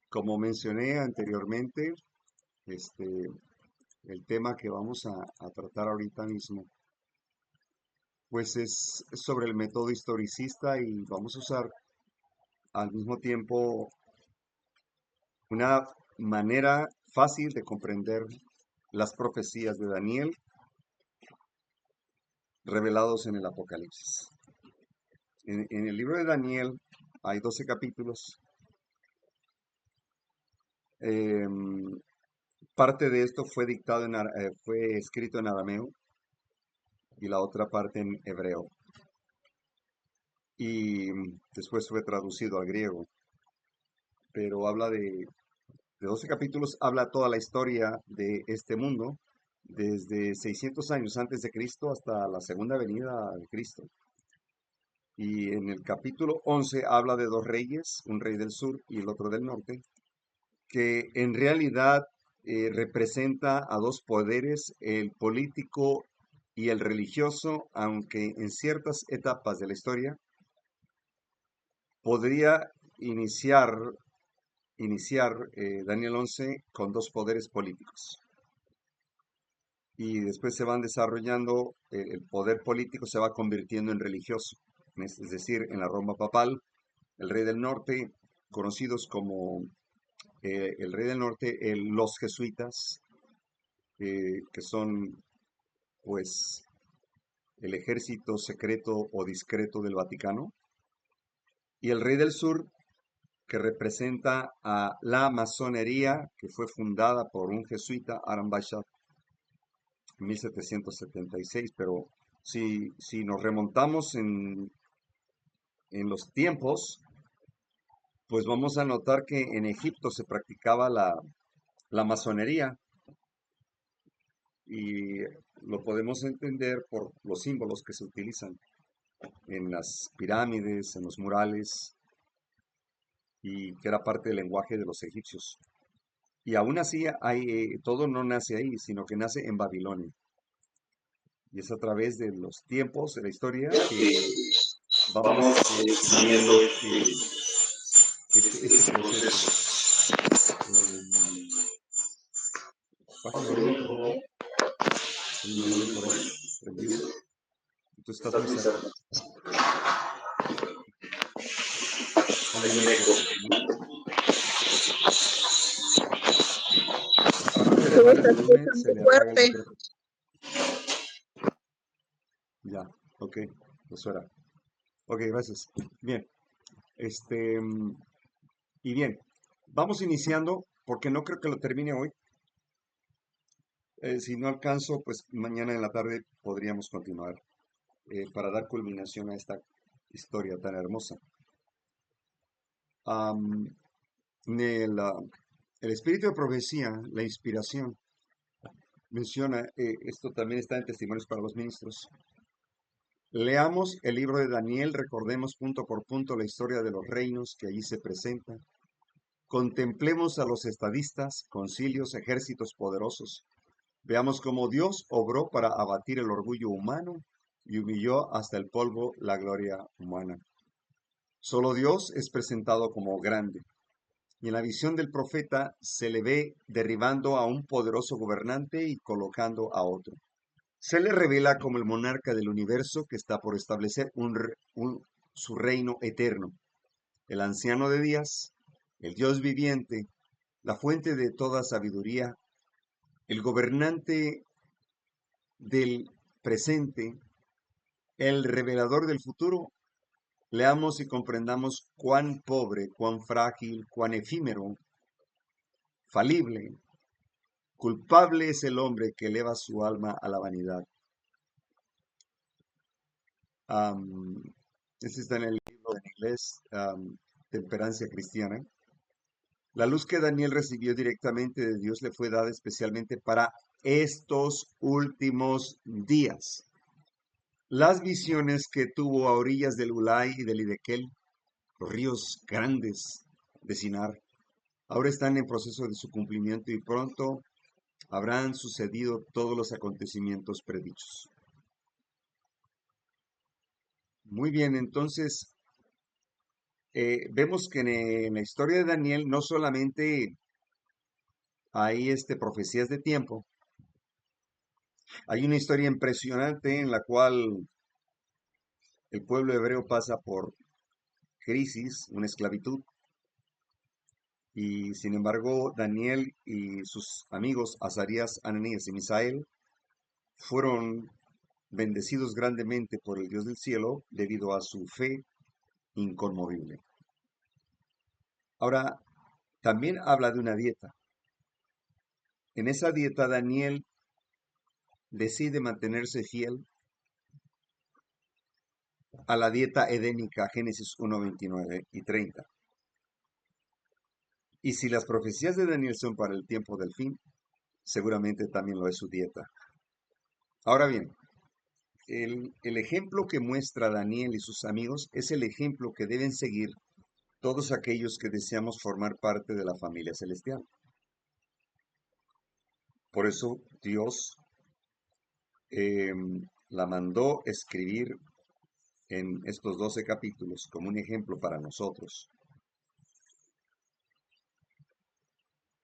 Como mencioné anteriormente, este, el tema que vamos a tratar ahorita mismo, pues es sobre el método historicista y vamos a usar al mismo tiempo una manera fácil de comprender las profecías de Daniel revelados en el Apocalipsis. En el libro de Daniel hay 12 capítulos. Em, Parte de esto fue fue escrito en arameo y la otra parte en hebreo. Y después fue traducido al griego. Pero habla de 12 capítulos, habla toda la historia de este mundo, desde 600 años antes de Cristo hasta la segunda venida de Cristo. Y en el capítulo 11 habla de dos reyes, un rey del sur y el otro del norte, que en realidad representa a dos poderes, el político y el religioso, aunque en ciertas etapas de la historia podría iniciar, Daniel 11 con dos poderes políticos. Y después se van desarrollando, el poder político se va convirtiendo en religioso, es decir, en la Roma papal, el rey del norte, conocidos como el rey del norte, los jesuitas, que son pues el ejército secreto o discreto del Vaticano, y el rey del sur, que representa a la masonería, que fue fundada por un jesuita, Aram Bashar, en 1776. Pero si nos remontamos en los tiempos, pues vamos a notar que en Egipto se practicaba la masonería, y lo podemos entender por los símbolos que se utilizan en las pirámides, en los murales, y que era parte del lenguaje de los egipcios. Y aún así, todo no nace ahí, sino que nace en Babilonia. Y es a través de los tiempos de la historia que vamos viendo este proceso. Bájale el volumen, por favor. Hay un volumen por ahí prendido. Tú estás muy cerca. Hay un eco, ¿no? Aparte de Se me bajar el está volumen, escuchando se le apaga el fuerte. micrófono. Ya, ok, eso era. Ok, gracias. Bien, este, y bien, vamos iniciando, porque no creo que lo termine hoy. Si no alcanzo, pues mañana en la tarde podríamos continuar, para dar culminación a esta historia tan hermosa. Am, el espíritu de profecía, la inspiración, menciona, esto también está en Testimonios para los Ministros. Leamos el libro de Daniel, recordemos punto por punto la historia de los reinos que allí se presenta. Contemplemos a los estadistas, concilios, ejércitos poderosos. Veamos cómo Dios obró para abatir el orgullo humano y humilló hasta el polvo la gloria humana. Solo Dios es presentado como grande, y en la visión del profeta se le ve derribando a un poderoso gobernante y colocando a otro. Se le revela como el monarca del universo que está por establecer su reino eterno, el anciano de días, el Dios viviente, la fuente de toda sabiduría, el gobernante del presente, el revelador del futuro. Leamos y comprendamos cuán pobre, cuán frágil, cuán efímero, falible, culpable es el hombre que eleva su alma a la vanidad. Um, Este está en el libro en inglés, Temperancia Cristiana. La luz que Daniel recibió directamente de Dios le fue dada especialmente para estos últimos días. Las visiones que tuvo a orillas del Ulai y del Hidekel, los ríos grandes de Sinar, ahora están en proceso de su cumplimiento y pronto habrán sucedido todos los acontecimientos predichos. Muy bien, entonces vemos que en la historia de Daniel no solamente hay profecías de tiempo, hay una historia impresionante en la cual el pueblo hebreo pasa por crisis, una esclavitud, y sin embargo Daniel y sus amigos Azarías, Ananías y Misael fueron bendecidos grandemente por el Dios del cielo debido a su fe inconmovible. Ahora, también habla de una dieta. En esa dieta Daniel decide mantenerse fiel a la dieta edénica, Génesis 1, 29 y 30. Y si las profecías de Daniel son para el tiempo del fin, seguramente también lo es su dieta. Ahora bien, el ejemplo que muestra Daniel y sus amigos es el ejemplo que deben seguir todos aquellos que deseamos formar parte de la familia celestial. Por eso Dios la mandó escribir en estos 12 capítulos como un ejemplo para nosotros.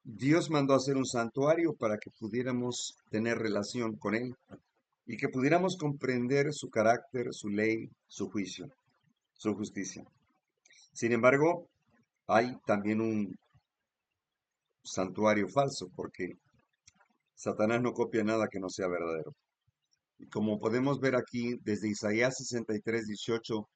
Dios mandó hacer un santuario para que pudiéramos tener relación con Él y que pudiéramos comprender su carácter, su ley, su juicio, su justicia. Sin embargo, hay también un santuario falso porque Satanás no copia nada que no sea verdadero. Y como podemos ver aquí desde Isaías 63, 18,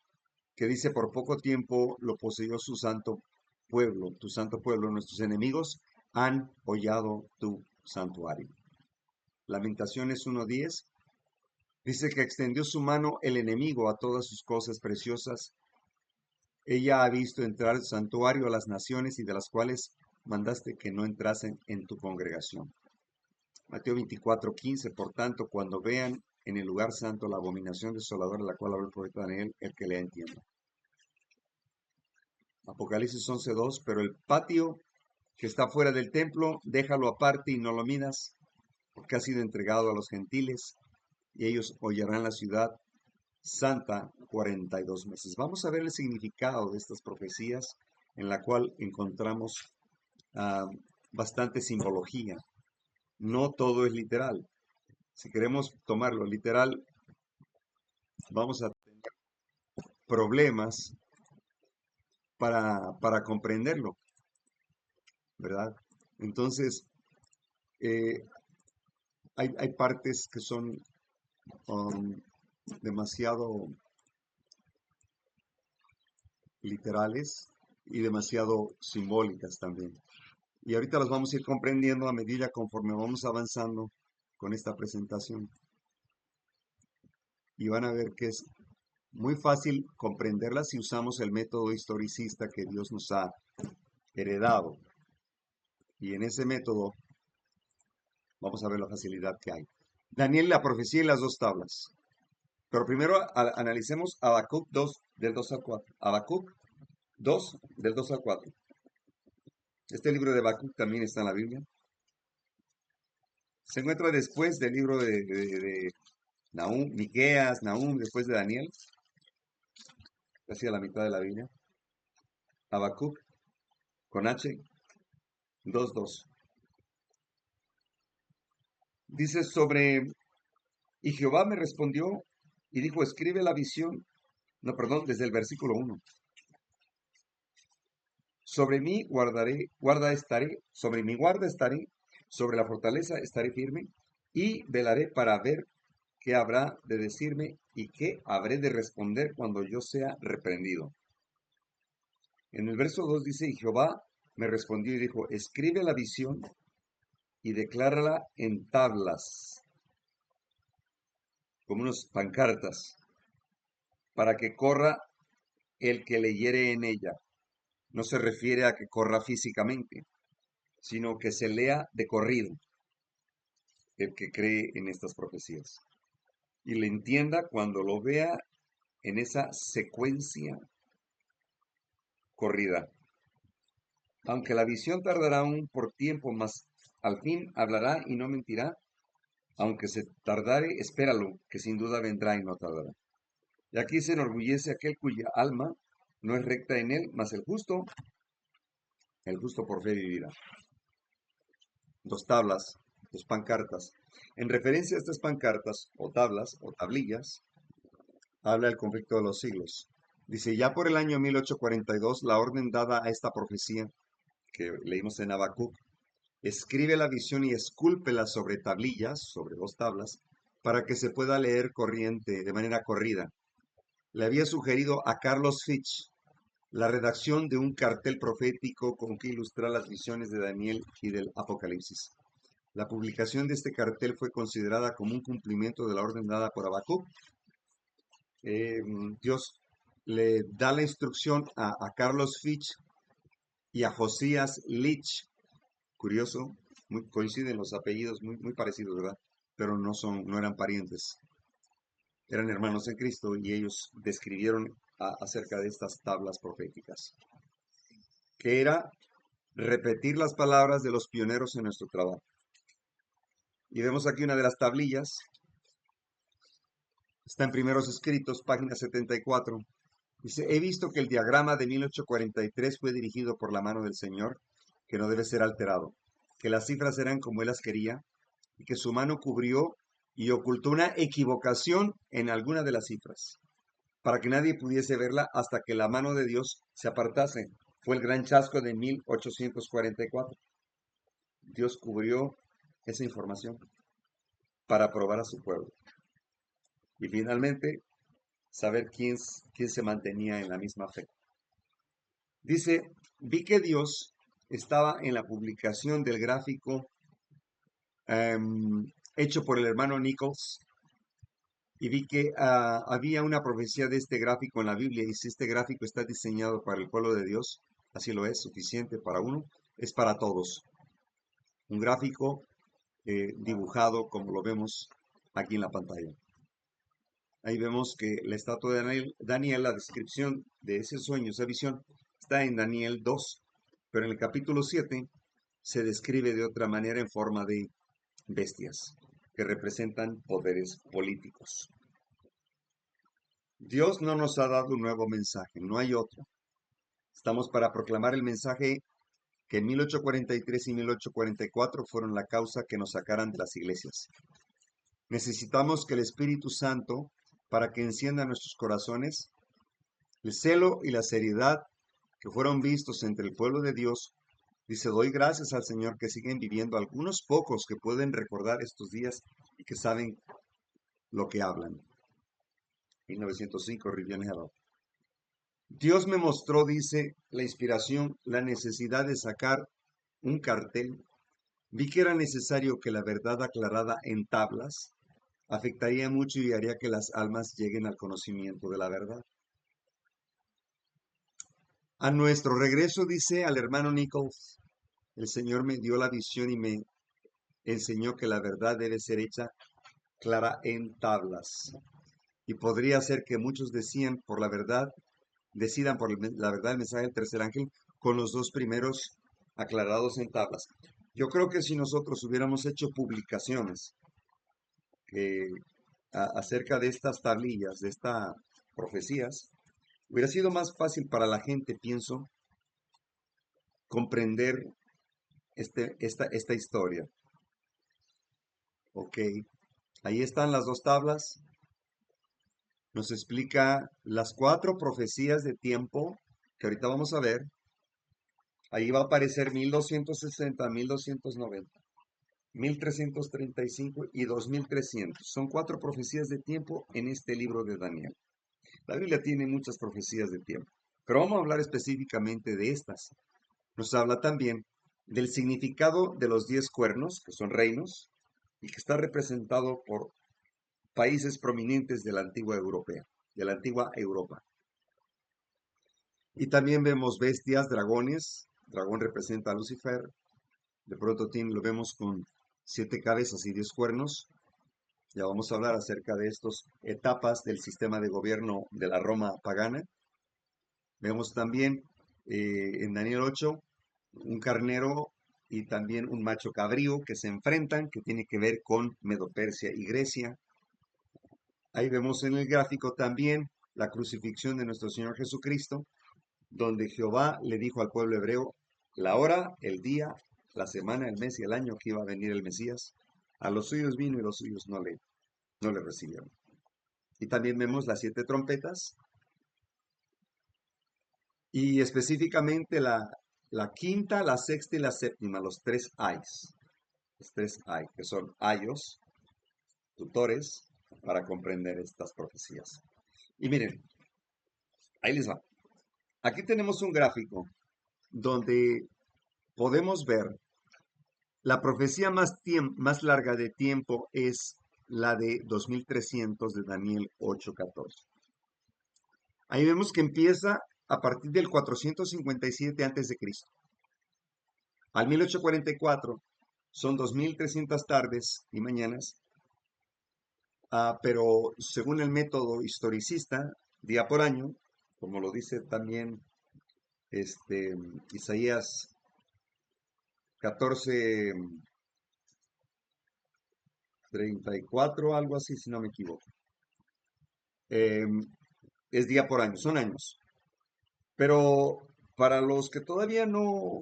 que dice, por poco tiempo lo poseyó su santo pueblo, tu santo pueblo, nuestros enemigos han hollado tu santuario. Lamentaciones 1:10 dice que extendió su mano el enemigo a todas sus cosas preciosas. Ella ha visto entrar al santuario a las naciones y de las cuales mandaste que no entrasen en tu congregación. Mateo 24:15, por tanto, cuando vean en el lugar santo la abominación desoladora, la cual habla el profeta Daniel, el que le entienda. Apocalipsis 11:2, pero el patio que está fuera del templo, déjalo aparte y no lo midas, porque ha sido entregado a los gentiles, y ellos hollarán la ciudad santa 42 meses. Vamos a ver el significado de estas profecías, en la cual encontramos ah, bastante simbología. No todo es literal. Si queremos tomarlo literal, vamos a tener problemas para comprenderlo, ¿verdad? Entonces, eh, hay partes que son um, demasiado literales y demasiado simbólicas también. Y ahorita las vamos a ir comprendiendo a medida conforme vamos avanzando con esta presentación. Y van a ver que es muy fácil comprenderlas si usamos el método historicista que Dios nos ha heredado. Y en ese método vamos a ver la facilidad que hay. Daniel, la profecía y las dos tablas. Pero primero analicemos Habacuc 2, del 2 al 4. Habacuc 2, del 2 al 4. Este libro de Habacuc también está en la Biblia. Se encuentra después del libro de Nahum, Miqueas, Nahum, después de Daniel, casi a la mitad de la Biblia. Habacuc, con H, 2:2. Dice y Jehová me respondió y dijo, escribe la visión. No, perdón, desde el versículo 1. Sobre mí sobre mi guarda estaré, sobre la fortaleza estaré firme y velaré para ver qué habrá de decirme y qué habré de responder cuando yo sea reprendido. En el verso 2 dice, y Jehová me respondió y dijo, escribe la visión y declárala en tablas, como unas pancartas, para que corra el que leyere en ella. No se refiere a que corra físicamente, sino que se lea de corrido el que cree en estas profecías. Y le entienda cuando lo vea en esa secuencia corrida. Aunque la visión tardará aún por tiempo, mas al fin hablará y no mentirá. Aunque se tardare, espéralo, que sin duda vendrá y no tardará. Y aquí se enorgullece aquel cuya alma no es recta en él, mas el justo por fe vivirá. Dos tablas, dos pancartas. En referencia a estas pancartas, o tablas, o tablillas, habla el conflicto de los siglos. Dice, ya por el año 1842, la orden dada a esta profecía, que leímos en Habacuc, escribe la visión y escúlpela sobre tablillas, sobre dos tablas, para que se pueda leer corriente, de manera corrida. Le había sugerido a Carlos Fitch la redacción de un cartel profético con que ilustrar las visiones de Daniel y del Apocalipsis. La publicación de este cartel fue considerada como un cumplimiento de la orden dada por Habacuc. Dios le da la instrucción a Carlos Fitch y a Josías Litch. Curioso, coinciden los apellidos, muy parecidos, ¿verdad? Pero no eran parientes. Eran hermanos en Cristo y ellos describieron acerca de estas tablas proféticas, que era repetir las palabras de los pioneros en nuestro trabajo. Y vemos aquí una de las tablillas. Está en Primeros Escritos, página 74. Dice, he visto que el diagrama de 1843 fue dirigido por la mano del Señor, que no debe ser alterado, que las cifras eran como él las quería, y que su mano cubrió y ocultó una equivocación en alguna de las cifras, para que nadie pudiese verla hasta que la mano de Dios se apartase. Fue el gran chasco de 1844. Dios cubrió esa información para probar a su pueblo. Y finalmente, saber quién se mantenía en la misma fe. Dice, vi que Dios estaba en la publicación del gráfico hecho por el hermano Nichols, y vi que había una profecía de este gráfico en la Biblia, y si este gráfico está diseñado para el pueblo de Dios, así lo es, suficiente para uno, es para todos. Un gráfico dibujado como lo vemos aquí en la pantalla. Ahí vemos que la estatua de Daniel, la descripción de ese sueño, esa visión, está en Daniel 2, pero en el capítulo 7 se describe de otra manera en forma de bestias que representan poderes políticos. Dios no nos ha dado un nuevo mensaje, no hay otro. Estamos para proclamar el mensaje que en 1843 y 1844 fueron la causa que nos sacaran de las iglesias. Necesitamos que el Espíritu Santo, para que encienda nuestros corazones, el celo y la seriedad que fueron vistos entre el pueblo de Dios. Dice, doy gracias al Señor que siguen viviendo algunos pocos que pueden recordar estos días y que saben lo que hablan. 1905, Rivian Herald. Dios me mostró, dice la inspiración, la necesidad de sacar un cartel. Vi que era necesario que la verdad aclarada en tablas afectaría mucho y haría que las almas lleguen al conocimiento de la verdad. A nuestro regreso, dice al hermano Nichols, el Señor me dio la visión y me enseñó que la verdad debe ser hecha clara en tablas. Y podría ser que muchos decidan por la verdad el mensaje del tercer ángel con los dos primeros aclarados en tablas. Yo creo que si nosotros hubiéramos hecho publicaciones acerca de estas tablillas, de estas profecías, hubiera sido más fácil para la gente, pienso, comprender esta historia. Ok, ahí están las dos tablas. Nos explica las 4 profecías de tiempo que ahorita vamos a ver. Ahí va a aparecer 1260, 1290, 1335 y 2300. Son 4 profecías de tiempo en este libro de Daniel. La Biblia tiene muchas profecías de tiempo, pero vamos a hablar específicamente de estas. Nos habla también del significado de los 10 cuernos, que son reinos, y que está representado por países prominentes de la antigua Europa. Y también vemos bestias, dragones. Dragón representa a Lucifer. De pronto lo vemos con 7 cabezas y 10 cuernos. Ya vamos a hablar acerca de estas etapas del sistema de gobierno de la Roma pagana. Vemos también en Daniel 8 un carnero y también un macho cabrío que se enfrentan, que tiene que ver con Medo-Persia y Grecia. Ahí vemos en el gráfico también la crucifixión de nuestro Señor Jesucristo donde Jehová le dijo al pueblo hebreo la hora, el día, la semana, el mes y el año que iba a venir el Mesías. A los suyos vino y los suyos no le recibieron. Y también vemos las 7 trompetas y específicamente la quinta, la sexta y la séptima, los 3 ayes. Los 3 ay, que son ayos, tutores, para comprender estas profecías. Y miren, ahí les va. Aquí tenemos un gráfico donde podemos ver la profecía más larga de tiempo es la de 2300 de Daniel 8:14. Ahí vemos que empieza a partir del 457 a.C. al 1844. Son 2300 tardes y mañanas, pero según el método historicista, día por año, como lo dice también Isaías 14:34, algo así, si no me equivoco. Es día por año, son años. Pero para los que todavía no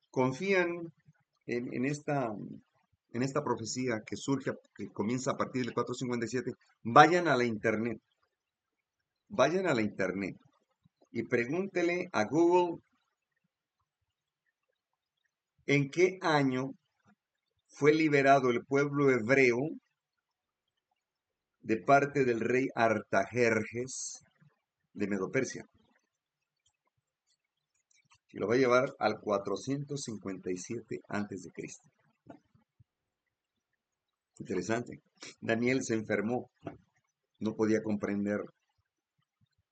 confían en esta profecía que surge, que comienza a partir del 457, vayan a la internet y pregúntele a Google en qué año fue liberado el pueblo hebreo de parte del rey Artajerjes de Medopersia. Y lo va a llevar al 457 a.C. Interesante. Daniel se enfermó, no podía comprender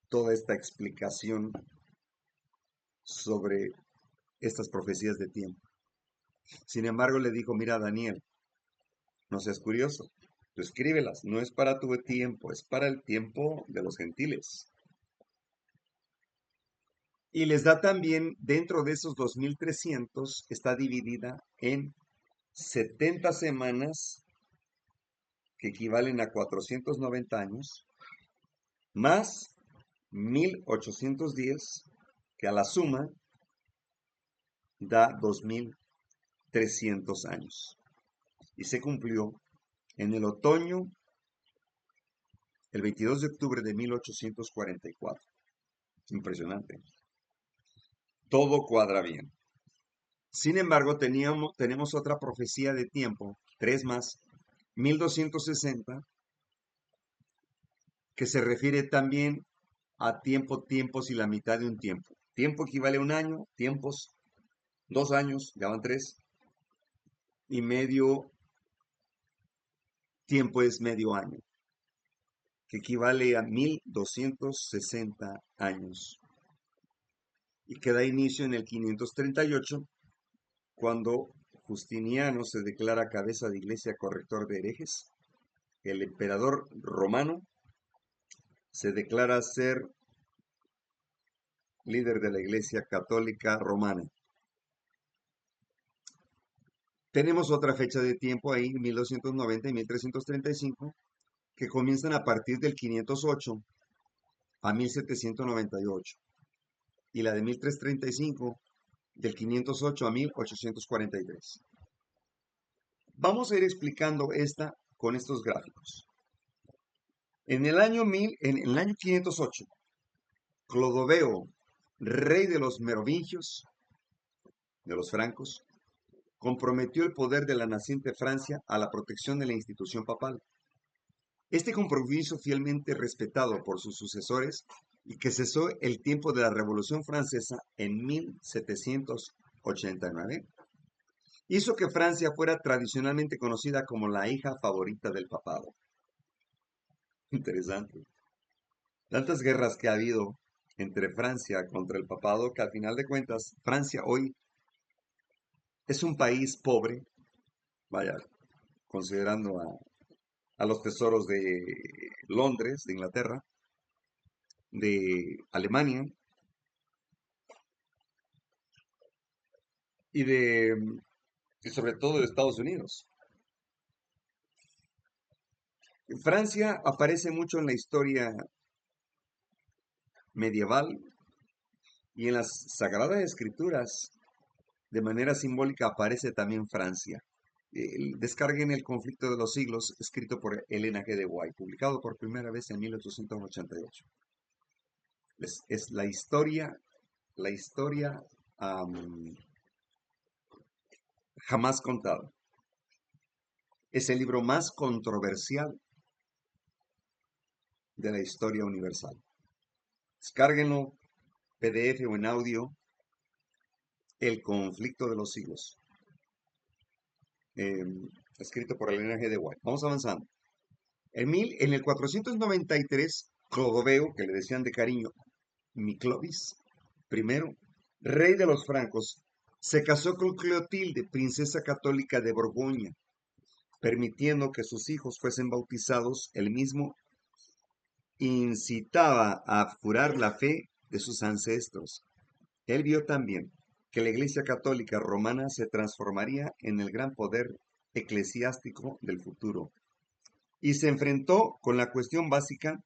toda esta explicación sobre estas profecías de tiempo. Sin embargo, le dijo, mira, Daniel, no seas curioso, tú escríbelas, no es para tu tiempo, es para el tiempo de los gentiles. Y les da también, dentro de esos 2300, está dividida en 70 semanas, que equivalen a 490 años, más 1810, que a la suma da 2300 años. Y se cumplió en el otoño, el 22 de octubre de 1844. Impresionante. Todo cuadra bien. Sin embargo, tenemos otra profecía de tiempo, 3 más, 1260, que se refiere también a tiempos y la mitad de un tiempo. Tiempo equivale a un año, tiempos, 2 años, ya van 3, y medio tiempo es medio año, que equivale a 1260 años. Y que da inicio en el 538, cuando Justiniano se declara cabeza de iglesia, corrector de herejes. El emperador romano se declara ser líder de la iglesia católica romana. Tenemos otra fecha de tiempo ahí, 1290 y 1335, que comienzan a partir del 508 a 1798. Y la de 1335, del 508 a 1843. Vamos a ir explicando esta con estos gráficos. En el año 508, Clodoveo, rey de los merovingios, de los francos, comprometió el poder de la naciente Francia a la protección de la institución papal. Este compromiso, fielmente respetado por sus sucesores y que cesó el tiempo de la Revolución Francesa en 1789, hizo que Francia fuera tradicionalmente conocida como la hija favorita del papado. Interesante. Tantas guerras que ha habido entre Francia contra el papado, que al final de cuentas Francia hoy es un país pobre, vaya, considerando a los tesoros de Londres, de Inglaterra, de Alemania y sobre todo de Estados Unidos. Francia aparece mucho en la historia medieval, Y en las Sagradas Escrituras, de manera simbólica, aparece también Francia. Descarguen El conflicto de los siglos, escrito por Elena G. de White, publicado por primera vez en 1888. Es la historia jamás contada. Es el libro más controversial de la historia universal. Descárguenlo, PDF o en audio, El conflicto de los siglos, eh, escrito por Elena G. de White. Vamos avanzando. En el 493, Clodoveo, que le decían de cariño Miclovis I, rey de los francos, se casó con Clotilde, princesa católica de Borgoña, permitiendo que sus hijos fuesen bautizados. El mismo incitaba a jurar la fe de sus ancestros. Él vio también que la Iglesia Católica Romana se transformaría en el gran poder eclesiástico del futuro y se enfrentó con la cuestión básica: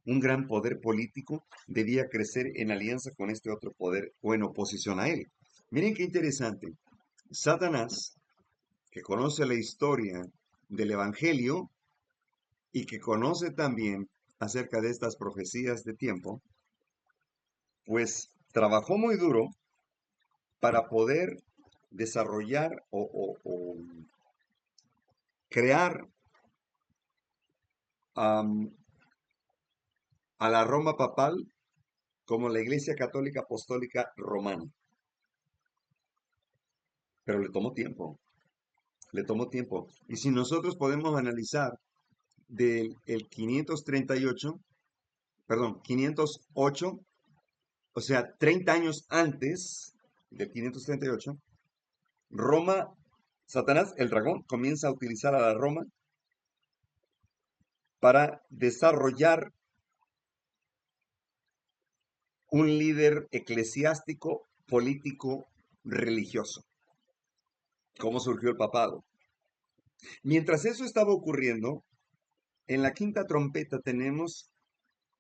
un gran poder político debía crecer en alianza con este otro poder o en oposición a él. Miren qué interesante. Satanás, que conoce la historia del Evangelio y que conoce también acerca de estas profecías de tiempo, pues trabajó muy duro para poder desarrollar o crear a la Roma papal como la Iglesia Católica Apostólica Romana. Pero le tomó tiempo, le tomó tiempo. Y si nosotros podemos analizar del el 538, perdón, 508, o sea, 30 años antes del 538, Roma, Satanás, el dragón, comienza a utilizar a la Roma para desarrollar un líder eclesiástico, político, religioso. ¿Cómo surgió el papado? Mientras eso estaba ocurriendo, en la quinta trompeta tenemos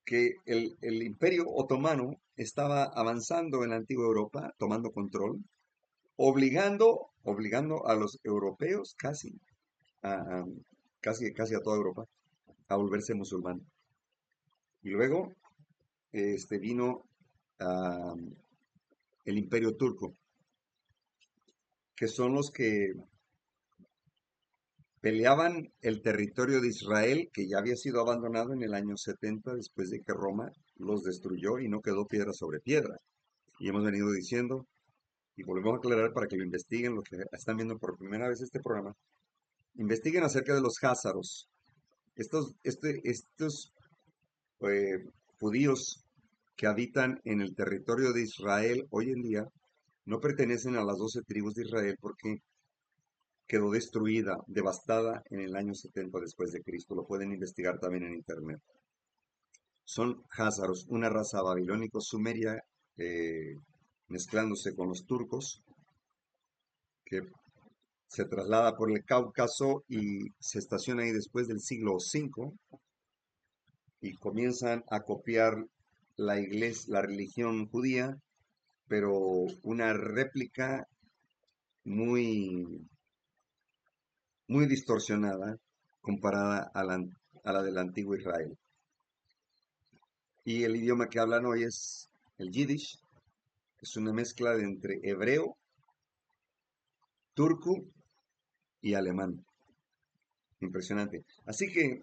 que el Imperio Otomano estaba avanzando en la antigua Europa, tomando control, obligando a los europeos a, a- casi a toda Europa a volverse musulmán. Y luego vino ah, el Imperio Turco, que son los que peleaban el territorio de Israel, que ya había sido abandonado en el año 70 después de que Roma los destruyó y no quedó piedra sobre piedra. Y hemos venido diciendo, y volvemos a aclarar para que lo investiguen los que están viendo por primera vez este programa, investiguen acerca de los házaros. Estos eh, judíos que habitan en el territorio de Israel hoy en día no pertenecen a las 12 tribus de Israel porque quedó destruida, devastada en el año 70 después de Cristo. Lo pueden investigar también en internet. Son házaros, una raza babilónico-sumeria mezclándose con los turcos, que se traslada por el Cáucaso y se estaciona ahí después del siglo V y comienzan a copiar la iglesia, la religión judía, pero una réplica muy, muy distorsionada comparada a la del antiguo Israel. Y el idioma que hablan hoy es el Yiddish, que es una mezcla de entre hebreo, turco y alemán. Impresionante. Así que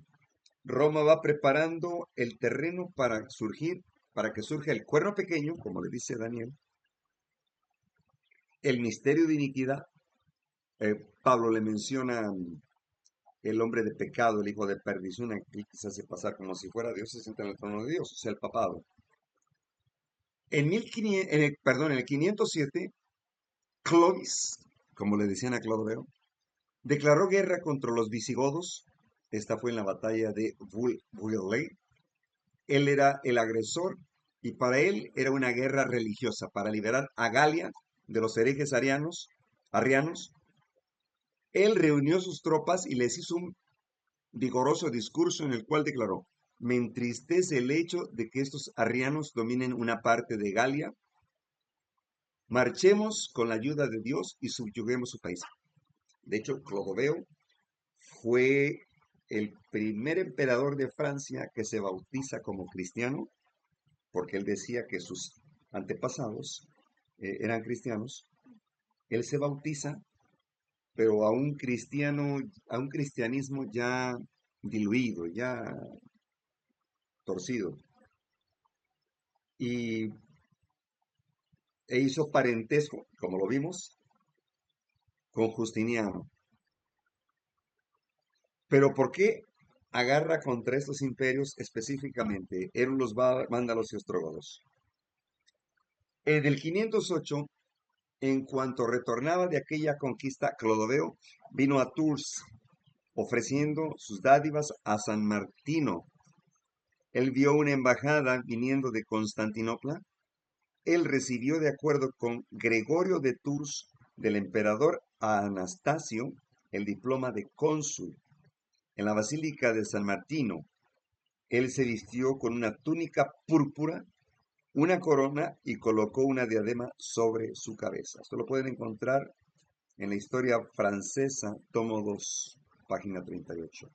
Roma va preparando el terreno para que surja el cuerno pequeño, como le dice Daniel, el misterio de iniquidad. Pablo le menciona el hombre de pecado, el hijo de perdición, aquel que se hace pasar como si fuera Dios, se sienta en el trono de Dios, o sea, el papado. En el 507, Clovis, como le decían a Clodoveo, declaró guerra contra los visigodos. Esta fue en la batalla de Vueley. Él era el agresor y para él era una guerra religiosa para liberar a Galia de los herejes arrianos. Él reunió sus tropas y les hizo un vigoroso discurso en el cual declaró: me entristece el hecho de que estos arrianos dominen una parte de Galia Marchemos con la ayuda de Dios y subyuguemos su país. De hecho, Clodoveo fue el primer emperador de Francia que se bautiza como cristiano, porque él decía que sus antepasados eran cristianos. Él se bautiza, pero a un cristianismo ya diluido, ya torcido. Y hizo parentesco, como lo vimos, con Justiniano. Pero ¿por qué agarra contra estos imperios específicamente? Eran los vándalos y ostrogodos. En el 508, en cuanto retornaba de aquella conquista, Clodoveo vino a Tours ofreciendo sus dádivas a San Martino. Él vio una embajada viniendo de Constantinopla. Él recibió, de acuerdo con Gregorio de Tours, del emperador Anastasio, el diploma de cónsul. En la Basílica de San Martino, él se vistió con una túnica púrpura, una corona y colocó una diadema sobre su cabeza. Esto lo pueden encontrar en la Historia Francesa, tomo 2, página 38.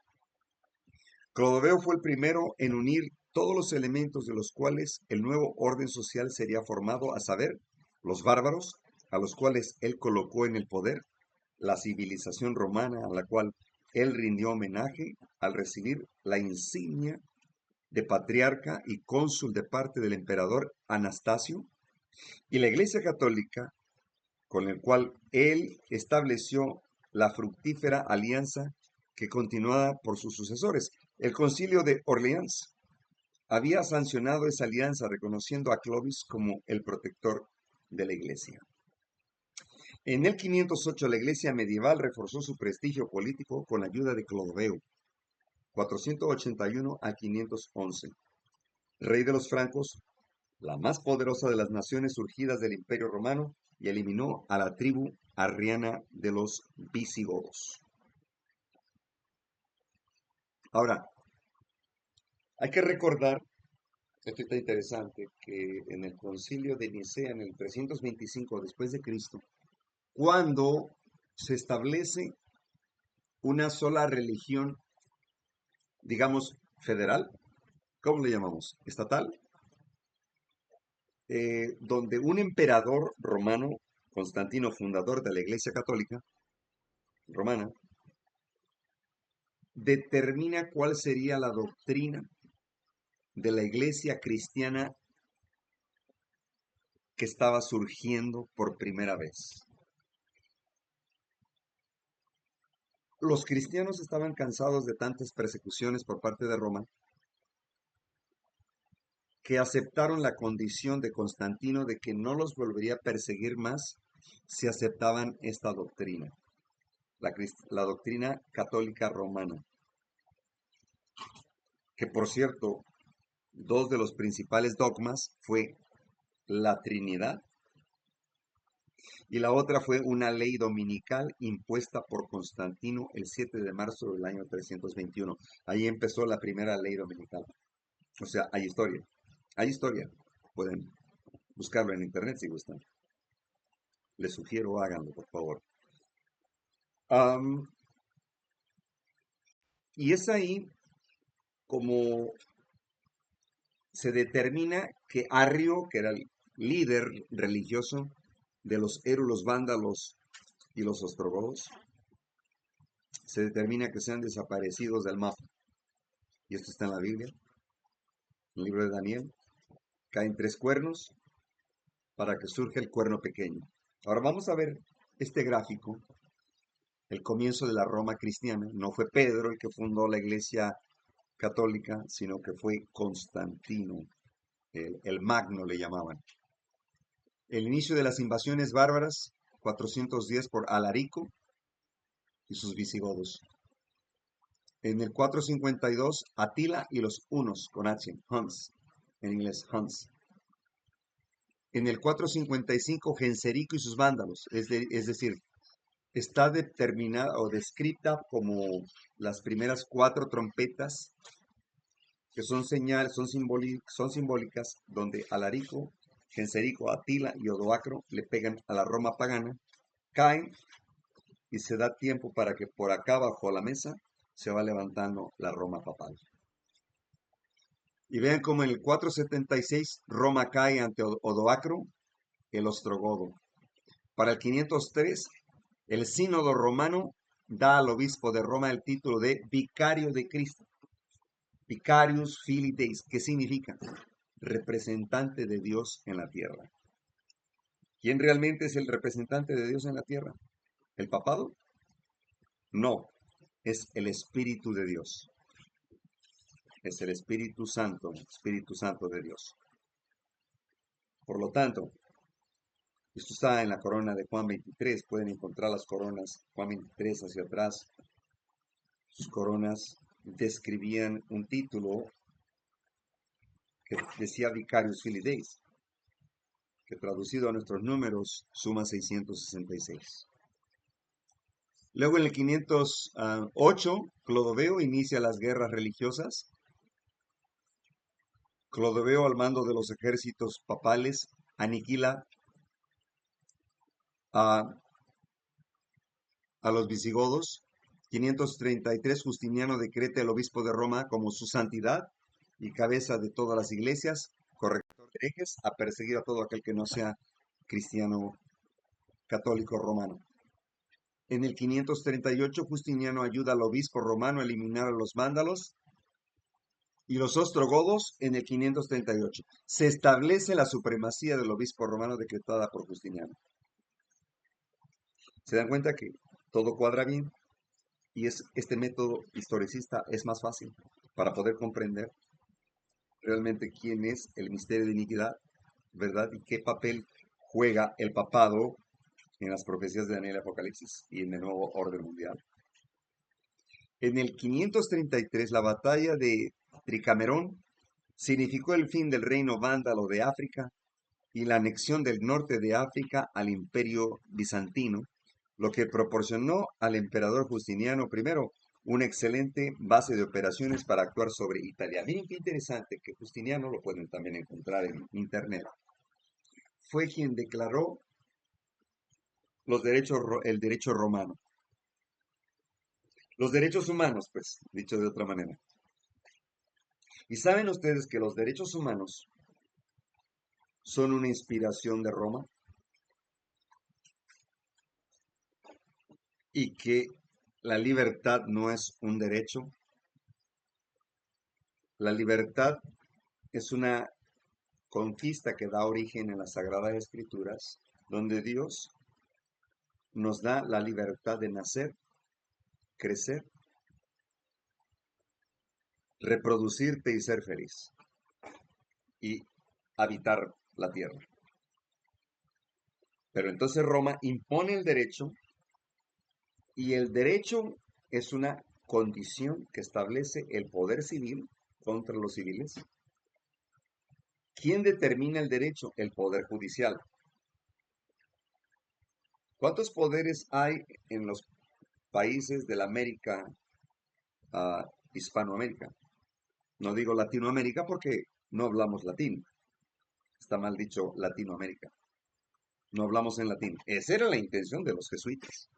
Clodoveo fue el primero en unir todos los elementos de los cuales el nuevo orden social sería formado, a saber, los bárbaros, a los cuales él colocó en el poder, la civilización romana a la cual él rindió homenaje al recibir la insignia de patriarca y cónsul de parte del emperador Anastasio, y la Iglesia Católica, con el cual él estableció la fructífera alianza que continuaba por sus sucesores. El Concilio de Orleans había sancionado esa alianza reconociendo a Clovis como el protector de la Iglesia. En el 508 la Iglesia medieval reforzó su prestigio político con la ayuda de Clodoveo, 481 a 511, rey de los francos, la más poderosa de las naciones surgidas del Imperio Romano, y eliminó a la tribu arriana de los visigodos. Ahora, hay que recordar, esto está interesante, que en el concilio de Nicea, en el 325 después de Cristo, cuando se establece una sola religión, digamos, federal, ¿cómo le llamamos? Estatal, donde un emperador romano, Constantino, fundador de la Iglesia Católica Romana, determina cuál sería la doctrina de la Iglesia cristiana que estaba surgiendo por primera vez. Los cristianos estaban cansados de tantas persecuciones por parte de Roma, que aceptaron la condición de Constantino de que no los volvería a perseguir más si aceptaban esta doctrina, la doctrina católica romana, que por cierto, dos de los principales dogmas fue la Trinidad y la otra fue una ley dominical impuesta por Constantino el 7 de marzo del año 321. Ahí empezó la primera ley dominical. O sea, hay historia. Hay historia. Pueden buscarlo en internet si gustan. Les sugiero, háganlo, por favor. Y es ahí como se determina que Arrio, que era el líder religioso de los érulos, vándalos y los ostrogodos, se determina que sean desaparecidos del mapa. Y esto está en la Biblia, en el libro de Daniel. Caen 3 cuernos para que surja el cuerno pequeño. Ahora vamos a ver este gráfico, el comienzo de la Roma cristiana. No fue Pedro el que fundó la iglesia católica, sino que fue Constantino, el Magno le llamaban. El inicio de las invasiones bárbaras, 410 por Alarico y sus visigodos. En el 452, Atila y los hunos, con H, Huns, en inglés, Huns. En el 455, Genserico y sus vándalos, es decir, está determinada o descrita como las primeras 4 trompetas que son señales, son simbólicas, donde Alarico Genserico, Atila y Odoacro le pegan a la Roma pagana, caen y se da tiempo para que por acá bajo la mesa se va levantando la Roma papal. Y vean cómo en el 476 Roma cae ante Odoacro, el ostrogodo. Para el 503, el sínodo romano da al obispo de Roma el título de vicario de Cristo. Vicarius Filii Deis, ¿qué significa? Representante de Dios en la tierra. ¿Quién realmente es el representante de Dios en la tierra? ¿El papado? No, es el Espíritu de Dios. Es el Espíritu Santo de Dios. Por lo tanto, esto está en la corona de Juan 23, pueden encontrar las coronas, Juan 23 hacia atrás. Sus coronas describían un título que decía Vicarius Filii Deis, que traducido a nuestros números suma 666. Luego en el 508, Clodoveo inicia las guerras religiosas. Clodoveo, al mando de los ejércitos papales, aniquila a los visigodos. 533, Justiniano decreta el obispo de Roma como su santidad y cabeza de todas las iglesias, corrector de herejes, a perseguir a todo aquel que no sea cristiano católico romano. En el 538, Justiniano ayuda al obispo romano a eliminar a los vándalos y los ostrogodos. En el 538 se establece la supremacía del obispo romano decretada por Justiniano. ¿Se dan cuenta que todo cuadra bien? Y este método historicista es más fácil para poder comprender realmente quién es el misterio de iniquidad, ¿verdad? Y qué papel juega el papado en las profecías de Daniel y Apocalipsis y en el nuevo orden mundial. En el 533, la batalla de Tricamerón significó el fin del reino vándalo de África y la anexión del norte de África al imperio bizantino, lo que proporcionó al emperador Justiniano I una excelente base de operaciones para actuar sobre Italia. Miren qué interesante que Justiniano, lo pueden también encontrar en internet, fue quien declaró el derecho romano. Los derechos humanos, pues, dicho de otra manera. Y saben ustedes que los derechos humanos son una inspiración de Roma y que la libertad no es un derecho. La libertad es una conquista que da origen en las Sagradas Escrituras, donde Dios nos da la libertad de nacer, crecer, reproducirte y ser feliz y habitar la tierra. Pero entonces Roma impone el derecho y el derecho es una condición que establece el poder civil contra los civiles. ¿Quién determina el derecho? El poder judicial. ¿Cuántos poderes hay en los países de la América, Hispanoamérica? No digo Latinoamérica porque no hablamos latín. Está mal dicho Latinoamérica. No hablamos en latín. Esa era la intención de los jesuitas,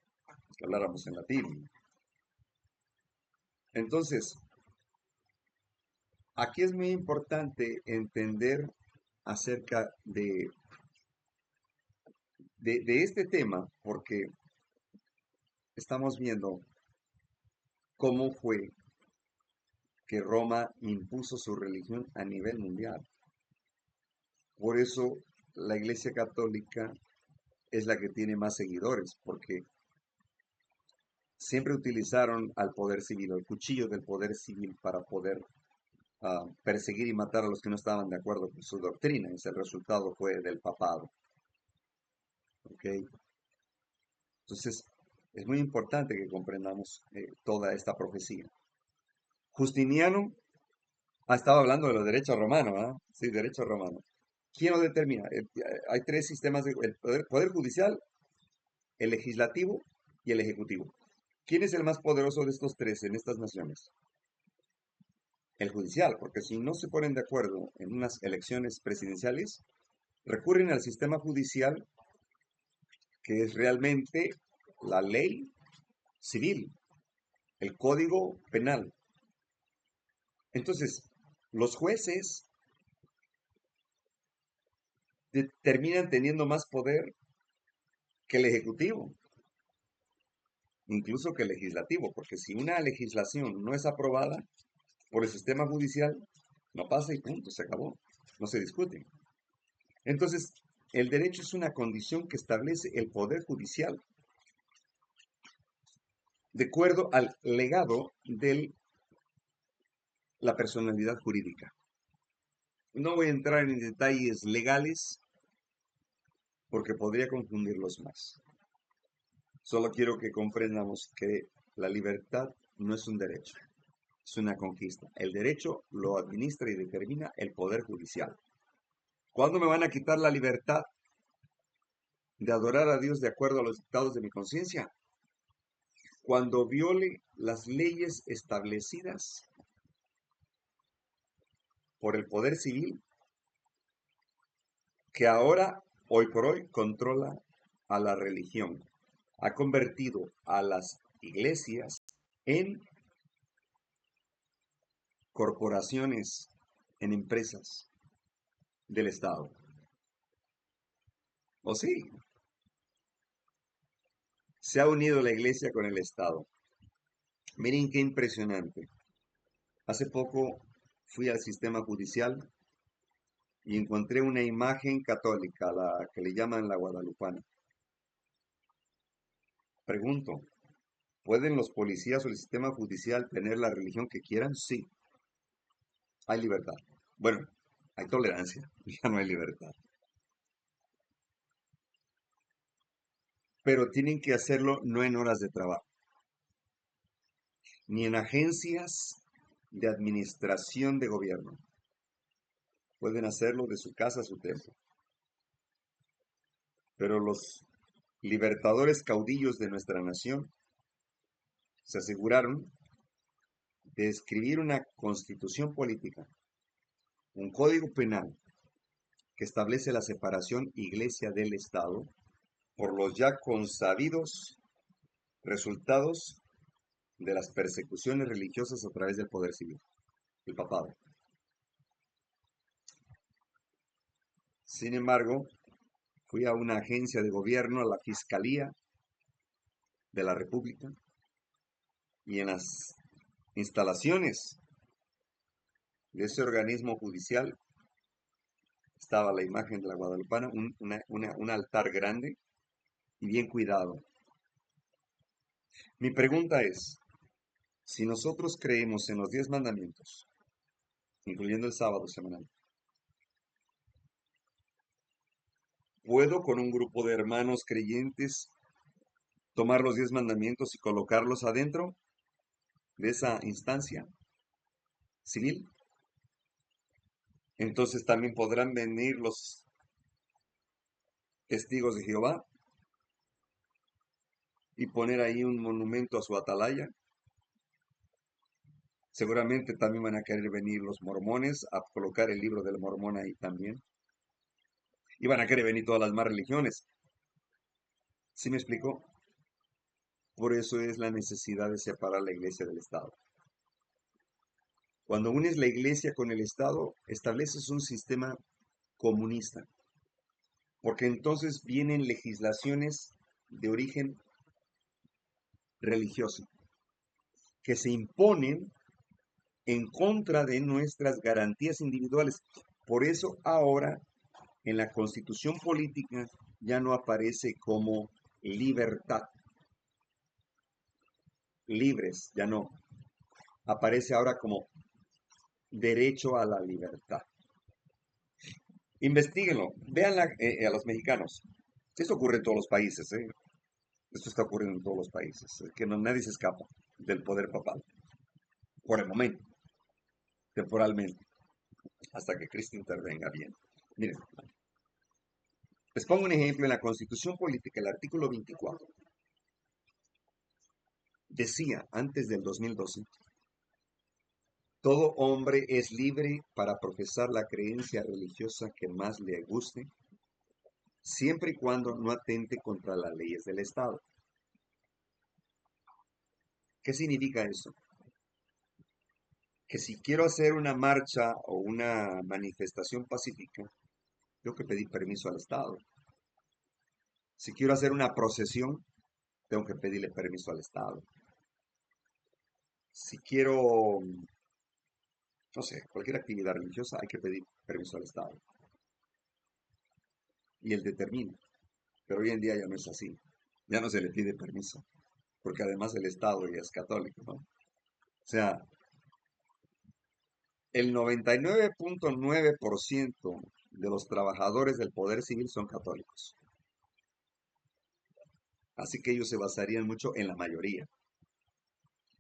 que habláramos en latín. Entonces, aquí es muy importante entender acerca de este tema, porque estamos viendo cómo fue que Roma impuso su religión a nivel mundial. Por eso la Iglesia Católica es la que tiene más seguidores, porque siempre utilizaron al poder civil, el cuchillo del poder civil para poder perseguir y matar a los que no estaban de acuerdo con su doctrina. Ese resultado fue del papado. ¿Ok? Entonces, es muy importante que comprendamos toda esta profecía. Justiniano estaba hablando de los derechos romanos, ¿ah? Sí, derecho romano. ¿Quién lo determina? Hay tres sistemas, el poder judicial, el legislativo y el ejecutivo. ¿Quién es el más poderoso de estos tres en estas naciones? El judicial, porque si no se ponen de acuerdo en unas elecciones presidenciales, Recurren al sistema judicial, que es realmente la ley civil, el código penal. Entonces, los jueces terminan teniendo más poder que el ejecutivo, incluso que el legislativo, porque si una legislación no es aprobada por el sistema judicial, no pasa y punto, se acabó, no se discute. Entonces, el derecho es una condición que establece el poder judicial de acuerdo al legado de la personalidad jurídica. No voy a entrar en detalles legales porque podría confundirlos más. Solo quiero que comprendamos que la libertad no es un derecho, es una conquista. El derecho lo administra y determina el poder judicial. ¿Cuándo me van a quitar la libertad de adorar a Dios de acuerdo a los dictados de mi conciencia? Cuando viole las leyes establecidas por el poder civil, que ahora, hoy por hoy, controla a la religión. Ha convertido a las iglesias en corporaciones, en empresas del Estado. ¿O sí? Se ha unido la iglesia con el Estado. Miren qué impresionante. Hace poco fui al sistema judicial y encontré una imagen católica, la que le llaman la guadalupana. Pregunto, ¿pueden los policías o el sistema judicial tener la religión que quieran? Sí, hay libertad. Bueno, hay tolerancia, ya no hay libertad. Pero tienen que hacerlo no en horas de trabajo, ni en agencias de administración de gobierno. Pueden hacerlo de su casa a su templo. Pero los libertadores caudillos de nuestra nación se aseguraron de escribir una constitución política, un código penal que establece la separación iglesia del Estado por los ya consabidos resultados de las persecuciones religiosas a través del poder civil, el papado. Sin embargo, fui a una agencia de gobierno, a la Fiscalía de la República, y en las instalaciones de ese organismo judicial estaba la imagen de la Guadalupana, un altar grande y bien cuidado. Mi pregunta es, si nosotros creemos en los 10 mandamientos, incluyendo el sábado semanal, ¿puedo con un grupo de hermanos creyentes tomar los 10 mandamientos y colocarlos adentro de esa instancia civil? Entonces también podrán venir los testigos de Jehová y poner ahí un monumento a su atalaya. Seguramente también van a querer venir los mormones a colocar el libro del mormón ahí también. Y van a querer venir todas las más religiones. ¿Sí me explico? Por eso es la necesidad de separar la iglesia del Estado. Cuando unes la iglesia con el Estado, estableces un sistema comunista. Porque entonces vienen legislaciones de origen religioso que se imponen en contra de nuestras garantías individuales. Por eso ahora en la Constitución política ya no aparece como libertad, libres, ya no. Aparece ahora como derecho a la libertad. Investíguenlo, vean a los mexicanos. Esto ocurre en todos los países, ¿eh? Esto está ocurriendo en todos los países. Es que nadie se escapa del poder papal. Por el momento, temporalmente, hasta que Cristo intervenga bien. Miren, les pongo un ejemplo en la Constitución Política, el artículo 24. Decía, antes del 2012, todo hombre es libre para profesar la creencia religiosa que más le guste siempre y cuando no atente contra las leyes del Estado. ¿Qué significa eso? Que si quiero hacer una marcha o una manifestación pacífica, tengo que pedir permiso al Estado. Si quiero hacer una procesión, tengo que pedirle permiso al Estado. Si quiero, no sé, cualquier actividad religiosa, hay que pedir permiso al Estado. Y él determina. Pero hoy en día ya no es así. Ya no se le pide permiso. Porque además el Estado ya es católico, ¿no? O sea, el 99.9% de los trabajadores del Poder Civil son católicos. Así que ellos se basarían mucho en la mayoría.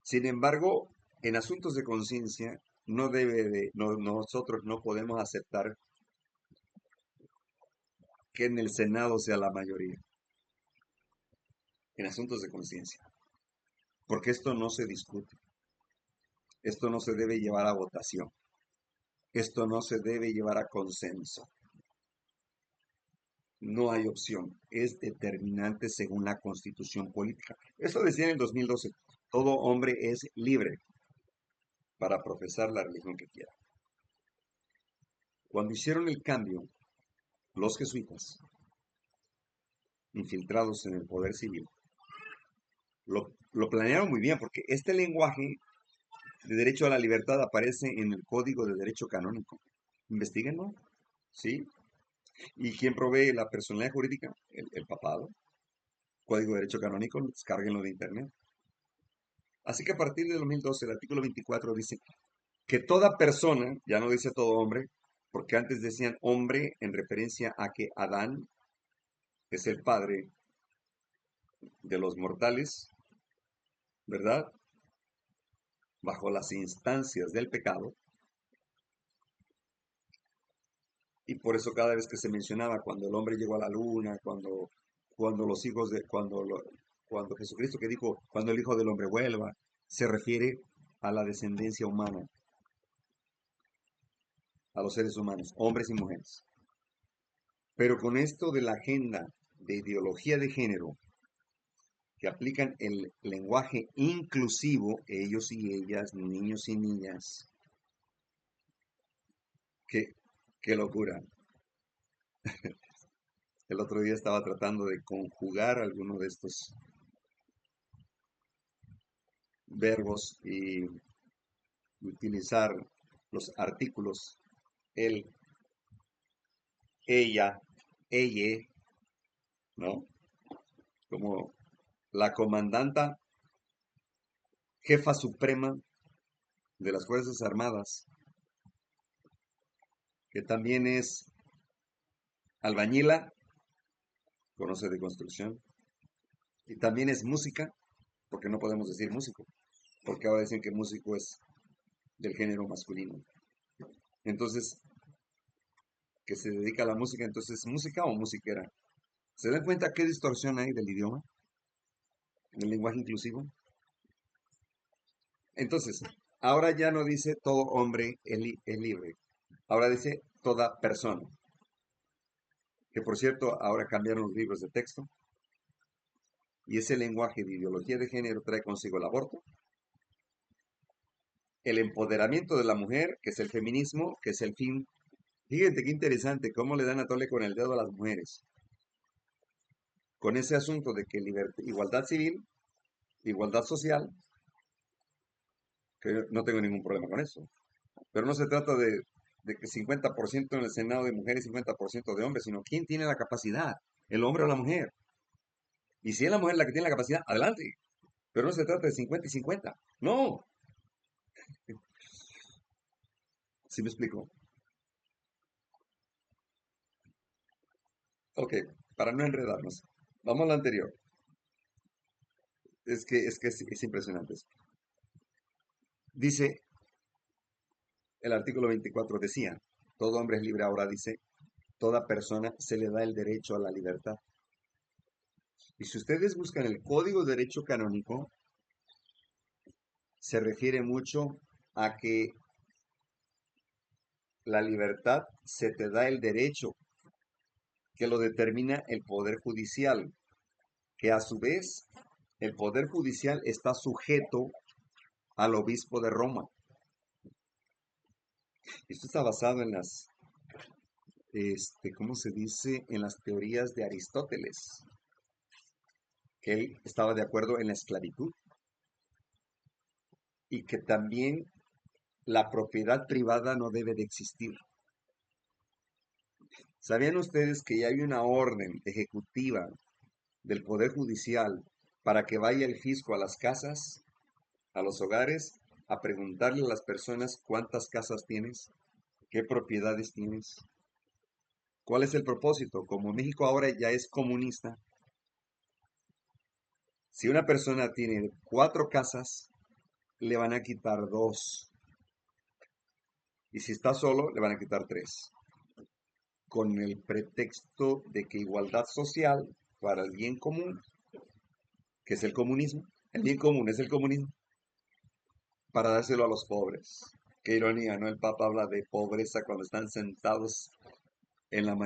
Sin embargo, en asuntos de conciencia, nosotros no podemos aceptar que en el Senado sea la mayoría, en asuntos de conciencia, porque esto no se discute, esto no se debe llevar a votación, esto no se debe llevar a consenso. No hay opción, es determinante según la Constitución política. Eso decía en el 2012, todo hombre es libre para profesar la religión que quiera. Cuando hicieron el cambio, los jesuitas, infiltrados en el poder civil, lo planearon muy bien, porque este lenguaje de derecho a la libertad aparece en el Código de Derecho Canónico. Investíguenlo, ¿sí? ¿Y quién provee la personalidad jurídica? El papado. Código de Derecho Canónico, descárguenlo de internet. Así que a partir de 2012, el artículo 24 dice que toda persona, ya no dice todo hombre, porque antes decían hombre en referencia a que Adán es el padre de los mortales, ¿verdad? Bajo las instancias del pecado. Y por eso cada vez que se mencionaba cuando el hombre llegó a la luna, cuando los hijos de, cuando Jesucristo que dijo, cuando el Hijo del Hombre vuelva, se refiere a la descendencia humana, a los seres humanos, hombres y mujeres. Pero con esto de la agenda de ideología de género, que aplican el lenguaje inclusivo, ellos y ellas, niños y niñas, qué, qué locura. El otro día estaba tratando de conjugar alguno de estos verbos y utilizar los artículos él, ella, ella, ¿no? Como la comandanta, jefa suprema de las Fuerzas Armadas, que también es albañila, conoce de construcción, y también es música, porque no podemos decir músico, porque ahora dicen que músico es del género masculino. Entonces, que se dedica a la música, entonces, ¿música o musiquera? ¿Se dan cuenta qué distorsión hay del idioma, del lenguaje inclusivo? Entonces, ahora ya no dice todo hombre es libre, ahora dice toda persona. Que por cierto, ahora cambiaron los libros de texto y ese lenguaje de ideología de género trae consigo el aborto, el empoderamiento de la mujer, que es el feminismo, que es el fin. Fíjate qué interesante cómo le dan a tole con el dedo a las mujeres. Con ese asunto de que igualdad civil, igualdad social, que no tengo ningún problema con eso. Pero no se trata de que 50% en el Senado de mujeres y 50% de hombres, sino quién tiene la capacidad, el hombre o la mujer. Y si es la mujer la que tiene la capacidad, adelante. Pero no se trata de 50 y 50. No. ¿Sí me explico? Ok, para no enredarnos. Vamos a lo anterior. Es impresionante eso. Dice, el artículo 24 decía, todo hombre es libre, ahora dice, toda persona se le da el derecho a la libertad. Y si ustedes buscan el Código de Derecho Canónico, se refiere mucho a que la libertad se te da el derecho que lo determina el Poder Judicial, que a su vez el Poder Judicial está sujeto al obispo de Roma. Esto está basado en las, ¿cómo se dice? En las teorías de Aristóteles, que él estaba de acuerdo en la esclavitud y que también la propiedad privada no debe de existir. ¿Sabían ustedes que ya hay una orden ejecutiva del Poder Judicial para que vaya el fisco a las casas, a los hogares, a preguntarle a las personas cuántas casas tienes, qué propiedades tienes? ¿Cuál es el propósito? Como México ahora ya es comunista, si una persona tiene 4 casas, le van a quitar 2. Y si está solo, le van a quitar 3. Con el pretexto de que igualdad social para el bien común, que es el comunismo, el bien común es el comunismo, para dárselo a los pobres. Qué ironía, ¿no? El Papa habla de pobreza cuando están sentados en la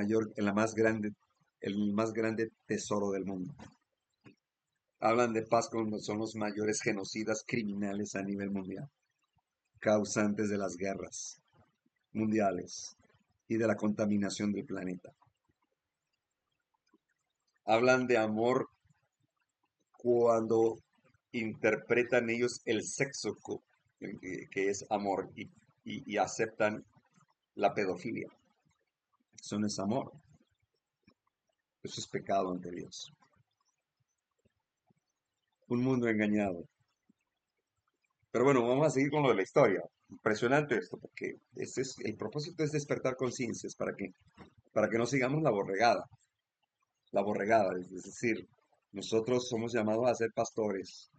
más grande, el más grande tesoro del mundo. Hablan de paz cuando son los mayores genocidas criminales a nivel mundial, causantes de las guerras mundiales y de la contaminación del planeta. Hablan de amor cuando interpretan ellos el sexo que es amor y aceptan la pedofilia. Eso no es amor. Eso es pecado ante Dios. Un mundo engañado. Pero bueno, vamos a seguir con lo de la historia. Impresionante esto, porque el propósito es despertar conciencias para que no sigamos la borregada. La borregada, es decir, nosotros somos llamados a ser pastores.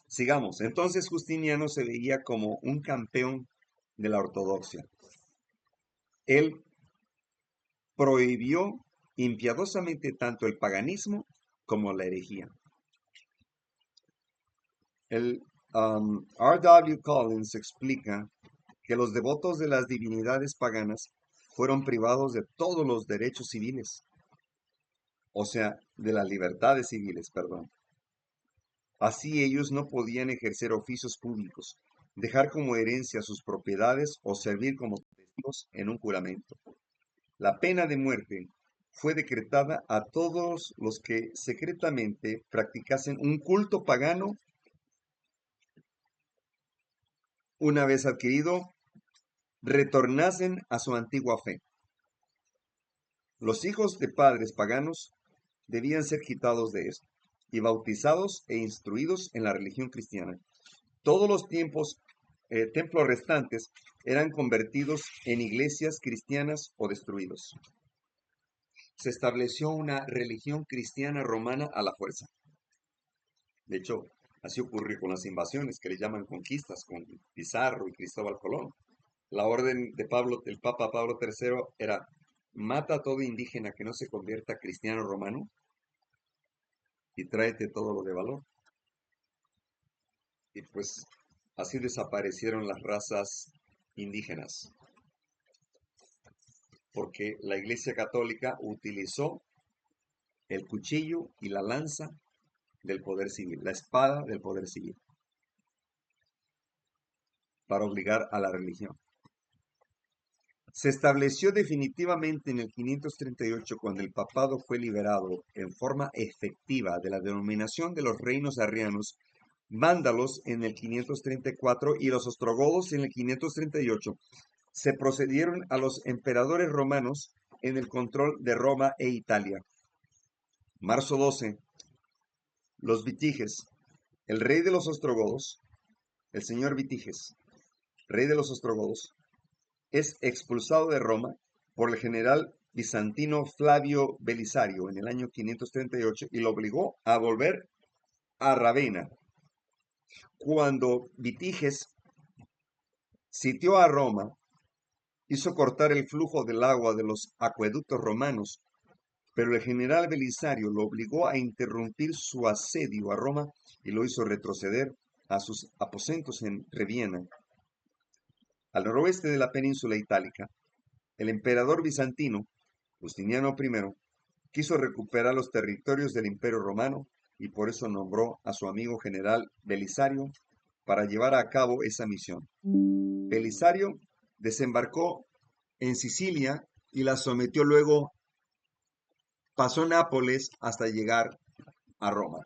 Sigamos. Entonces Justiniano se veía como un campeón de la ortodoxia. Él prohibió impiadosamente tanto el paganismo como la herejía. El R.W. Collins explica que los devotos de las divinidades paganas fueron privados de todos los derechos civiles, o sea, de las libertades civiles, perdón. Así ellos no podían ejercer oficios públicos, dejar como herencia sus propiedades o servir como testigos en un juramento. La pena de muerte fue decretada a todos los que secretamente practicasen un culto pagano. Una vez adquirido, retornasen a su antigua fe. Los hijos de padres paganos debían ser quitados de esto y bautizados e instruidos en la religión cristiana. Todos los templos restantes eran convertidos en iglesias cristianas o destruidos. Se estableció una religión cristiana romana a la fuerza. De hecho, así ocurrió con las invasiones que le llaman conquistas, con Pizarro y Cristóbal Colón. La orden de del Papa Pablo III era: mata a todo indígena que no se convierta cristiano romano y tráete todo lo de valor. Y pues así desaparecieron las razas indígenas, porque la Iglesia Católica utilizó el cuchillo y la lanza del poder civil, la espada del poder civil, para obligar a la religión. Se estableció definitivamente en el 538, cuando el papado fue liberado en forma efectiva de la denominación de los reinos arrianos, vándalos en el 534 y los ostrogodos en el 538. Se procedieron a los emperadores romanos en el control de Roma e Italia. Marzo 12. Los Vitiges, el rey de los ostrogodos, el señor Vitiges, rey de los ostrogodos, es expulsado de Roma por el general bizantino Flavio Belisario en el año 538 y lo obligó a volver a Ravenna. Cuando Vitiges sitió a Roma, hizo cortar el flujo del agua de los acueductos romanos, pero el general Belisario lo obligó a interrumpir su asedio a Roma y lo hizo retroceder a sus aposentos en Reviena. Al noroeste de la península itálica, El emperador bizantino, Justiniano I, quiso recuperar los territorios del Imperio Romano y por eso nombró a su amigo general Belisario para llevar a cabo esa misión. Belisario desembarcó en Sicilia y la sometió luego, pasó Nápoles hasta llegar a Roma.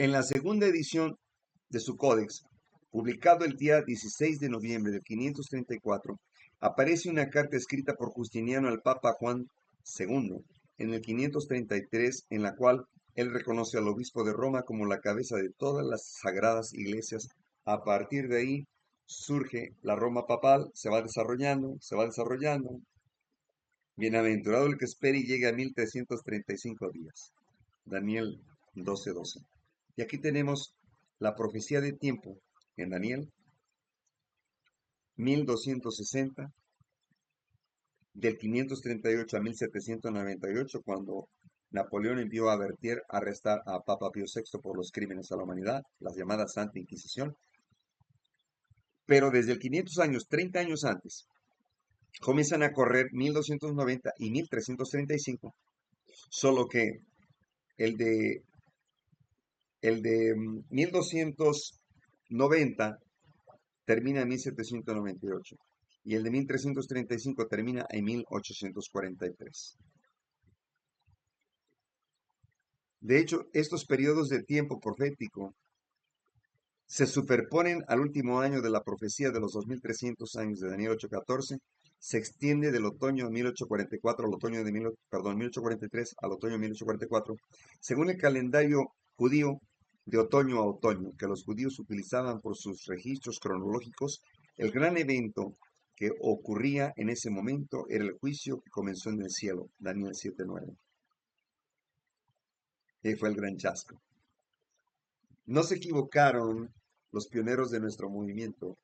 En la segunda edición de su códex, publicado el día 16 de noviembre de 534, aparece una carta escrita por Justiniano al Papa Juan II en el 533, en la cual él reconoce al obispo de Roma como la cabeza de todas las sagradas iglesias. A partir de ahí surge la Roma papal, se va desarrollando, se va desarrollando. Bienaventurado el que espere y llegue a 1335 días. Daniel 12:12. Y aquí tenemos la profecía de tiempo en Daniel 1260, del 538 a 1798, cuando Napoleón envió a Berthier a arrestar a Papa Pío VI por los crímenes a la humanidad, las llamadas Santa Inquisición. Pero desde el 500 años, 30 años antes, comienzan a correr 1290 y 1335, solo que el de 1290 termina en 1798 y el de 1335 termina en 1843. De hecho, estos periodos de tiempo profético se superponen al último año de la profecía de los 2300 años de Daniel 8:14, se extiende del otoño de 1844 al otoño de 1843 al otoño de 1844, según el calendario judío de otoño a otoño, que los judíos utilizaban por sus registros cronológicos. El gran evento que ocurría en ese momento era el juicio que comenzó en el cielo, Daniel 7:9. Y fue el gran chasco. No se equivocaron los pioneros de nuestro movimiento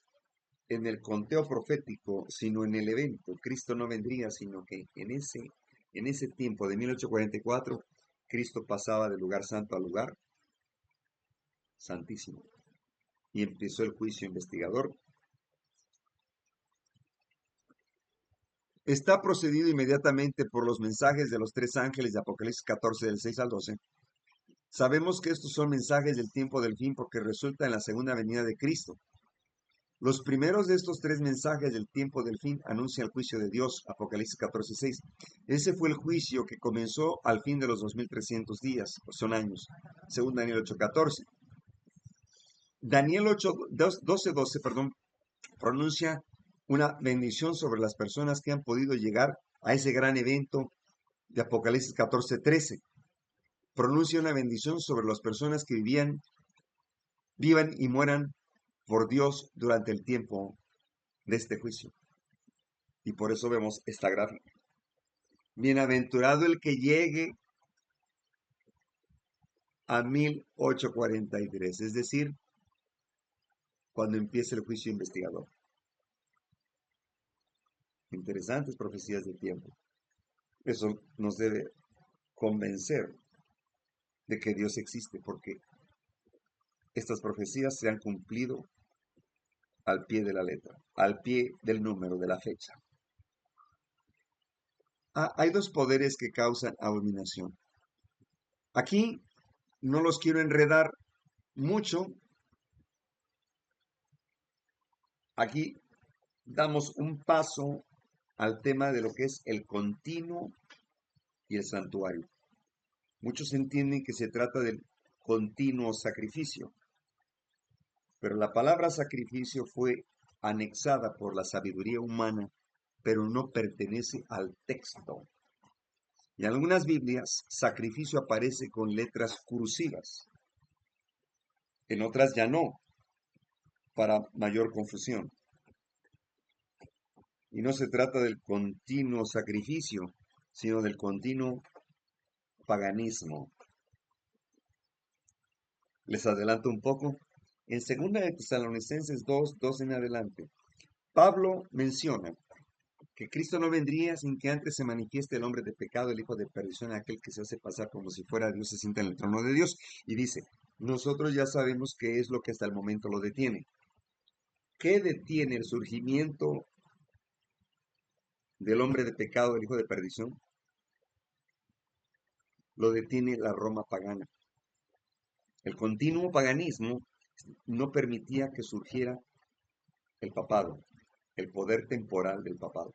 en el conteo profético, sino en el evento. Cristo no vendría, sino que en ese tiempo de 1844, Cristo pasaba del lugar santo al lugar santísimo. Y empezó el juicio investigador. Está procedido inmediatamente por los mensajes de los tres ángeles de Apocalipsis 14, del 6 al 12. Sabemos que estos son mensajes del tiempo del fin porque resulta en la segunda venida de Cristo. Los primeros de estos tres mensajes del tiempo del fin anuncian el juicio de Dios, Apocalipsis 14:6. Ese fue el juicio que comenzó al fin de los 2300 días, son años, según Daniel 8:14. Daniel 12:12, pronuncia una bendición sobre las personas que han podido llegar a ese gran evento de Apocalipsis 14:13. Pronuncia una bendición sobre las personas que vivan y mueran por Dios durante el tiempo de este juicio. Y por eso vemos esta gráfica. Bienaventurado el que llegue a 1843, es decir, cuando empiece el juicio investigador. Interesantes profecías de tiempo. Eso nos debe convencer de que Dios existe, porque estas profecías se han cumplido al pie de la letra, al pie del número, de la fecha. Hay dos poderes que causan abominación. Aquí no los quiero enredar mucho. Aquí damos un paso al tema de lo que es el continuo y el santuario. Muchos entienden que se trata del continuo sacrificio, pero la palabra sacrificio fue anexada por la sabiduría humana, pero no pertenece al texto. En algunas Biblias, sacrificio aparece con letras cursivas, en otras ya no, para mayor confusión. Y no se trata del continuo sacrificio, sino del continuo paganismo. Les adelanto un poco. En 2 de Tesalonicenses 2:2 en adelante, Pablo menciona que Cristo no vendría sin que antes se manifieste el hombre de pecado, el hijo de perdición, aquel que se hace pasar como si fuera Dios, se sienta en el trono de Dios. Y dice, nosotros ya sabemos qué es lo que hasta el momento lo detiene. ¿Qué detiene el surgimiento del hombre de pecado, del hijo de perdición? Lo detiene la Roma pagana. El continuo paganismo no permitía que surgiera el papado, el poder temporal del papado.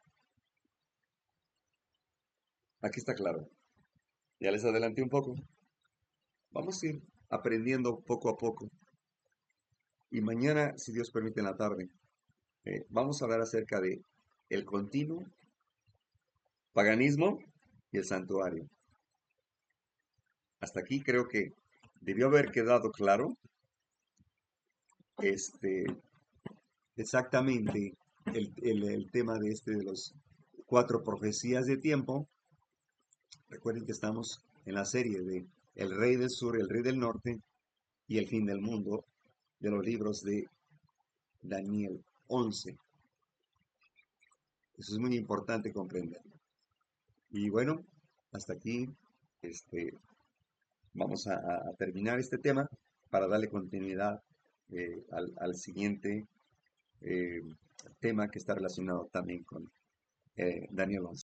Aquí está claro. Ya les adelanté un poco. Vamos a ir aprendiendo poco a poco. Y mañana, si Dios permite en la tarde, vamos a hablar acerca de el continuo paganismo y el santuario. Hasta aquí creo que debió haber quedado claro este, exactamente el tema de los 4 profecías de tiempo. Recuerden que estamos en la serie de El Rey del Sur, el Rey del Norte y el Fin del Mundo de los libros de Daniel 11. Eso es muy importante comprender. Y bueno, hasta aquí este, vamos a terminar este tema para darle continuidad al siguiente eh, tema que está relacionado también con Daniel 11.